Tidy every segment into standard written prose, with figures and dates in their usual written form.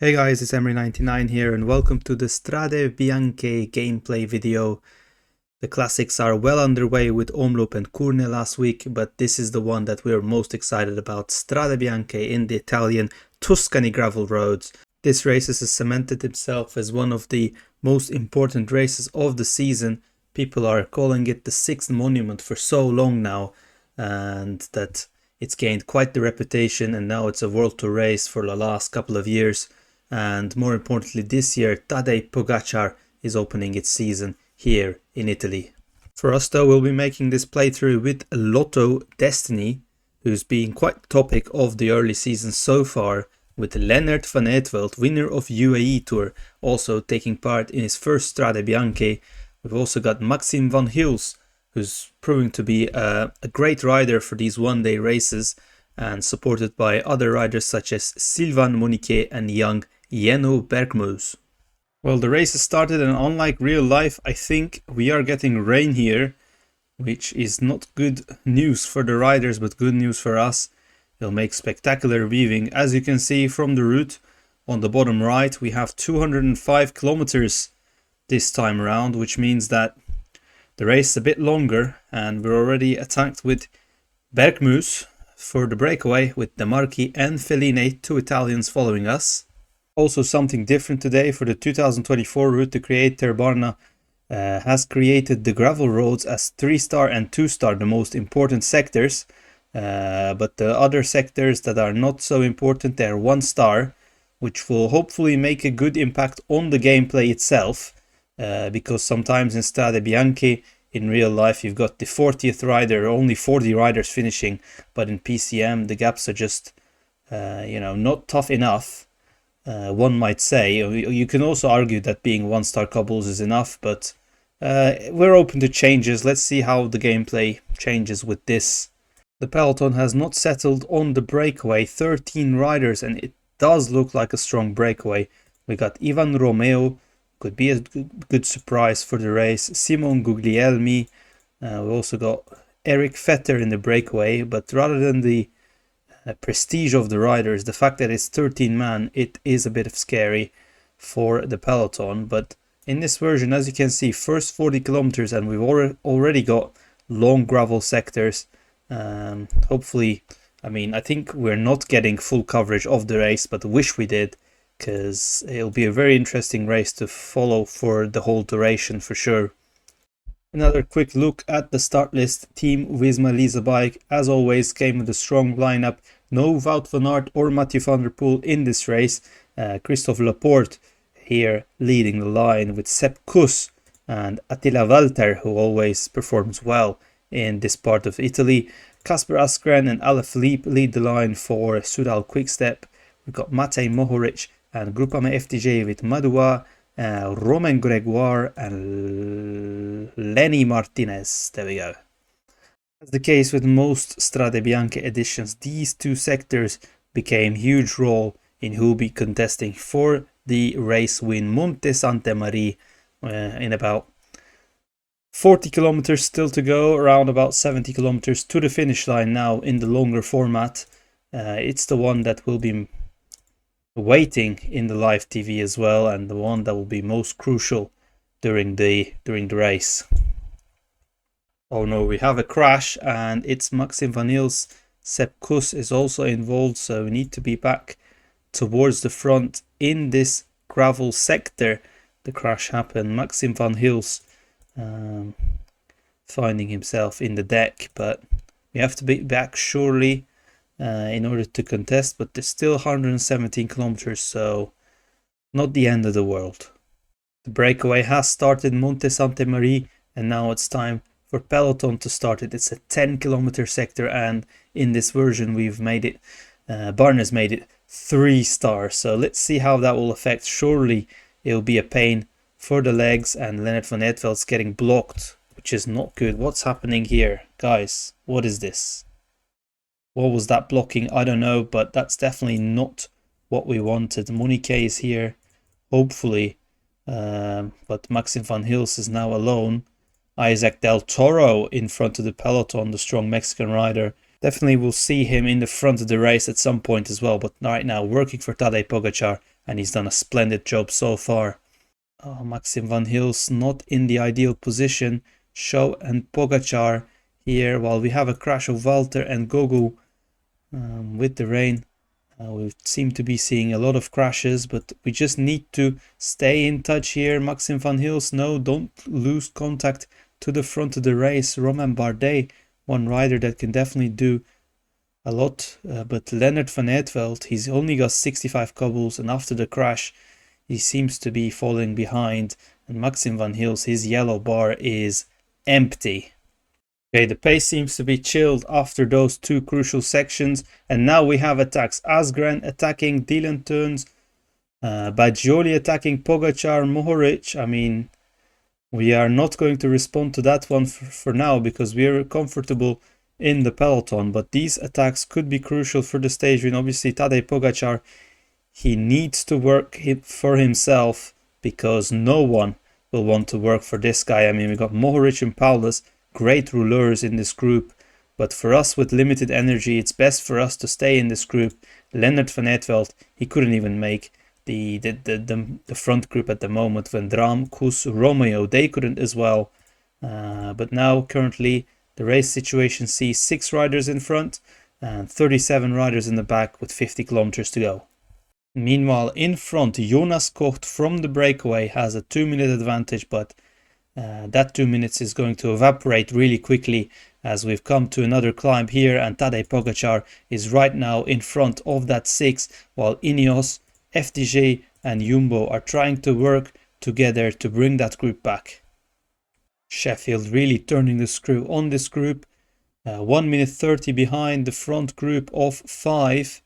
Hey guys, it's Emery99 here and welcome to the Strade Bianche gameplay video. The classics are well underway with Omloop and Curne last week, but this is the one that we're most excited about, Strade Bianche in the Italian Tuscany gravel roads. This race has cemented itself as one of the most important races of the season. People are calling it the sixth monument for so long now, and that it's gained quite the reputation, and now it's a World Tour race for the last couple of years. And more importantly, this year Tadej Pogacar is opening its season here in Italy. For us though, we'll be making this playthrough with Lotto Dstny, who's been quite the topic of the early season so far, with Lennert van Eetvelt, winner of UAE Tour, also taking part in his first Strade Bianche. We've also got Maxim van Gils, who's proving to be a great rider for these one-day races, and supported by other riders such as Sylvain Moniquet and young Jenno Bergmoes. Well, the race has started, and unlike real life, I think we are getting rain here, which is not good news for the riders, but good news for us. It'll make spectacular weaving. As you can see from the route on the bottom right, we have 205 kilometers this time around, which means that the race is a bit longer, and we're already attacked with Bergmoes for the breakaway, with De Marchi and Feline, two Italians following us. Also something different today for the 2024 route, the Creator Barna has created the gravel roads as 3-star and 2-star, the most important sectors. But the other sectors that are not so important, they're 1-star, which will hopefully make a good impact on the gameplay itself. Because sometimes in Strade Bianche, in real life, you've got the 40th rider, only 40 riders finishing. But in PCM, the gaps are just, not tough enough. One might say. You can also argue that being 1-star couples is enough, but we're open to changes. Let's see how the gameplay changes with this. The peloton has not settled on the breakaway, 13 riders, and it does look like a strong breakaway. We got Ivan Romeo, could be a good surprise for the race, Simon Guglielmi, we also got Eric Vetter in the breakaway, but rather than the prestige of the riders, the fact that it's 13 man, it is a bit of scary for the peloton. But in this version, as you can see, first 40 kilometers, and we've already got long gravel sectors. Hopefully, I think we're not getting full coverage of the race, but wish we did, because it'll be a very interesting race to follow for the whole duration for sure. Another quick look at the start list. Team Visma Lease Bike, as always, came with a strong lineup. No Wout van Aert or Mathieu van der Poel in this race. Christophe Laporte here leading the line with Sepp Kuss and Attila Valter, who always performs well in this part of Italy. Kasper Asgreen and Alaphilippe lead the line for Soudal Quickstep. We've got Matej Mohoric and Groupama FDJ with Madoua, Romain Gregoire and Lenny Martinez. There we go. As the case with most Strade Bianche editions, these two sectors became huge role in who will be contesting for the race win. Monte Santa Maria in about 40 kilometers still to go, around about 70 kilometers to the finish line now in the longer format. It's the one that will be waiting in the live TV as well, and the one that will be most crucial during the race. Oh no, we have a crash, and it's Maxim van Gils. Sepp Kuss is also involved, so we need to be back towards the front in this gravel sector. The crash happened. Maxim van Gils finding himself in the deck, but we have to be back surely in order to contest, but there's still 117 kilometers, so not the end of the world. The breakaway has started Monte Santa Maria, and now it's time for peloton to start it. It's a 10-kilometer sector, and in this version we've made it, Barna's made it 3-star, so let's see how that will affect. Surely it'll be a pain for the legs, and Lennert van Eetvelt's getting blocked, which is not good. What's happening here, guys? What is this? What was that blocking? I don't know, but that's definitely not what we wanted. Monique is here, hopefully, but Maxim van Gils is now alone. Isaac Del Toro in front of the peloton, the strong Mexican rider. Definitely will see him in the front of the race at some point as well, but right now working for Tadej Pogacar and he's done a splendid job so far. Maxim van Gils not in the ideal position. Show and Pogacar here, while we have a crash of Walter and Gogo with the rain. We seem to be seeing a lot of crashes, but we just need to stay in touch here. Maxim van Gils, no, don't lose contact to the front of the race. Romain Bardet, one rider that can definitely do a lot, but Lennert van Eetvelt, he's only got 65 cobbles, and after the crash he seems to be falling behind, and Maxim van Gils, his yellow bar is empty. Okay, the pace seems to be chilled after those two crucial sections, and now we have attacks. Asgreen attacking Dylan Teuns, Bajoli attacking Pogacar, Mohoric. I mean, we are not going to respond to that one for now because we are comfortable in the peloton, but these attacks could be crucial for the stage win. Obviously, Tadej Pogacar, he needs to work for himself because no one will want to work for this guy. I mean, we got Mohoric and Paulus, great rouleurs in this group, but for us with limited energy, it's best for us to stay in this group. Lennert van Eetvelt, he couldn't even make the front group at the moment. Van Dram, Koes, Romeo, they couldn't as well. But now currently the race situation sees 6 riders in front and 37 riders in the back with 50 kilometers to go. Meanwhile, in front, Jonas Kocht from the breakaway has a 2-minute advantage, but that 2 minutes is going to evaporate really quickly as we've come to another climb here, and Tadej Pogacar is right now in front of that 6, while Ineos, FDJ and Jumbo are trying to work together to bring that group back. Sheffield really turning the screw on this group, 1 minute 30 behind the front group of 5.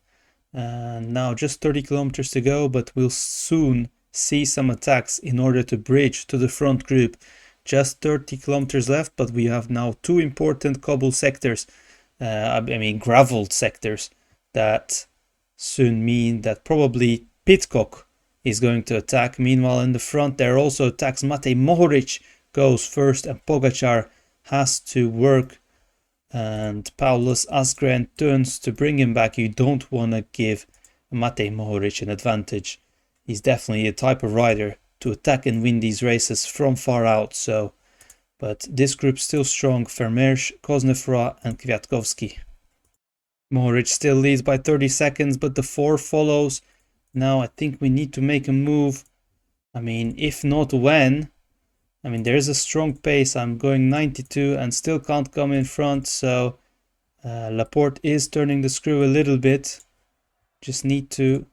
And now just 30 kilometers to go, but we'll soon see some attacks in order to bridge to the front group. Just 30 kilometers left, but we have now 2 important cobble sectors, graveled sectors, that soon mean that probably Pidcock is going to attack. Meanwhile, in the front there are also attacks. Matej Mohoric goes first and Pogacar has to work, and Paulus Asgreen turns to bring him back. You don't want to give Matej Mohoric an advantage. He's definitely a type of rider to attack and win these races from far out. So, but this group's still strong. Vermeersch, Cosnefroy and Kwiatkowski. Mohoric still leads by 30 seconds, but the 4 follows. Now I think we need to make a move. I mean, if not when. I mean, there's a strong pace. I'm going 92 and still can't come in front. So Laporte is turning the screw a little bit. Just need to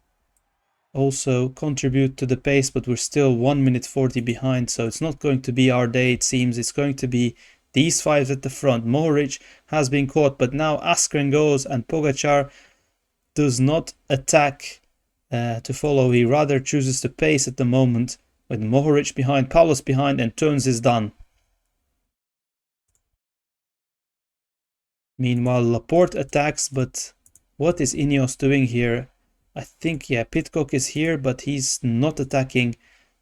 also contribute to the pace, but we're still 1 minute 40 behind. So it's not going to be our day, it seems. It's going to be these 5 at the front. Mohoric has been caught, but now Asgreen goes and Pogacar does not attack to follow. He rather chooses the pace at the moment, with Mohoric behind, Paulus behind, and Teuns is done. Meanwhile, Laporte attacks, but what is Ineos doing here? I think, yeah, Pidcock is here, but he's not attacking.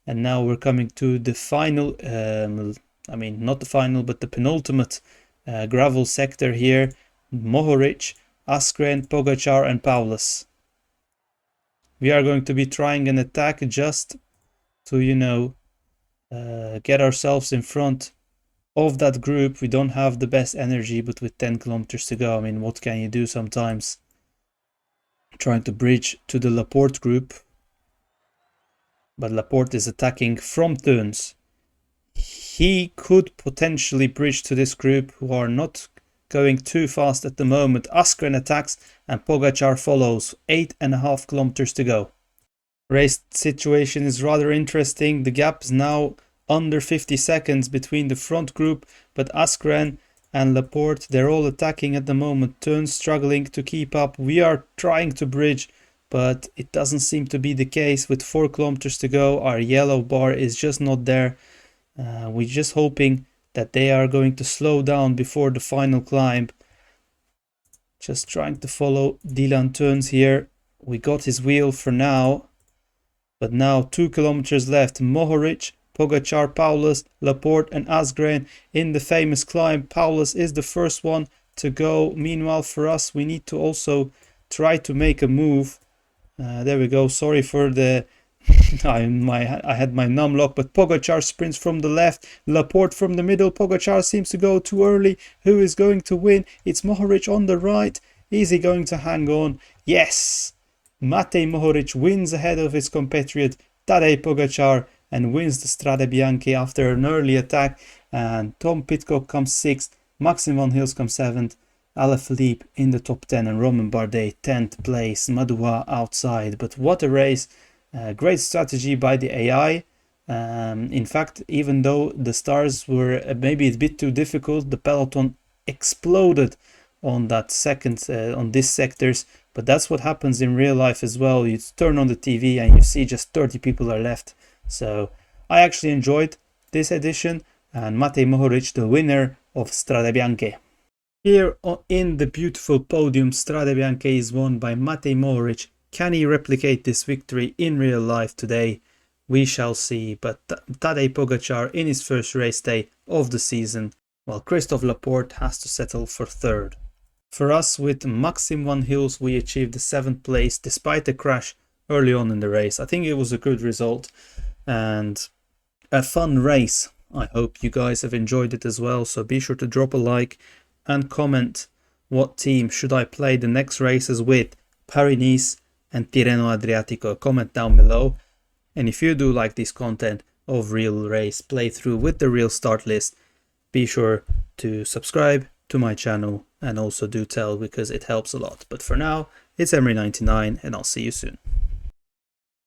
And now we're coming to the final, not the final, but the penultimate gravel sector here. Mohoric, Asgreen, Pogacar and Paulus. We are going to be trying an attack just to, get ourselves in front of that group. We don't have the best energy, but with 10 kilometers to go, I mean, what can you do sometimes? Trying to bridge to the Laporte group. But Laporte is attacking from Teuns. He could potentially bridge to this group, who are not going too fast at the moment. Asgreen attacks and Pogacar follows. 8.5 kilometers to go. Race situation is rather interesting. The gap is now under 50 seconds between the front group, but Asgreen and Laporte, they're all attacking at the moment. Teuns struggling to keep up. We are trying to bridge, but it doesn't seem to be the case. With 4 kilometers to go, our yellow bar is just not there. We're just hoping that they are going to slow down before the final climb. Just trying to follow Dylan Teuns here. We got his wheel for now. But now 2 kilometers left. Mohoric, Pogacar, Paulus, Laporte and Asgreen in the famous climb. Paulus is the first one to go. Meanwhile, for us, we need to also try to make a move. There we go. Sorry for the I had my num lock, but Pogacar sprints from the left, Laporte from the middle. Pogacar seems to go too early. Who is going to win? It's Mohoric on the right. Is he going to hang on? Yes! Matej Mohoric wins ahead of his compatriot Tadej Pogacar and wins the Strade Bianche after an early attack. And Tom Pidcock comes 6th, Maxim van Gils comes 7th, Alaphilippe in the top 10 and Romain Bardet 10th place, Madouas outside. But what a race! Great strategy by the AI. In fact, even though the stars were maybe a bit too difficult, the peloton exploded on that second, on these sectors. But that's what happens in real life as well. You turn on the TV and you see just 30 people are left. So I actually enjoyed this edition, and Matej Mohoric, the winner of Strade Bianche. Here in the beautiful podium, Strade Bianche is won by Matej Mohoric. Can he replicate this victory in real life today? We shall see, but Tadej Pogacar in his first race day of the season, while Christophe Laporte has to settle for 3rd. For us, with Maxim van Gils, we achieved the 7th place despite a crash early on in the race. I think it was a good result and a fun race. I hope you guys have enjoyed it as well, so be sure to drop a like and comment what team should I play the next races with, Paris-Nice and Tirreno Adriatico. Comment down below. And if you do like this content of real race playthrough with the real start list, be sure to subscribe to my channel and also do tell, because it helps a lot. But for now, it's Emery99 and I'll see you soon.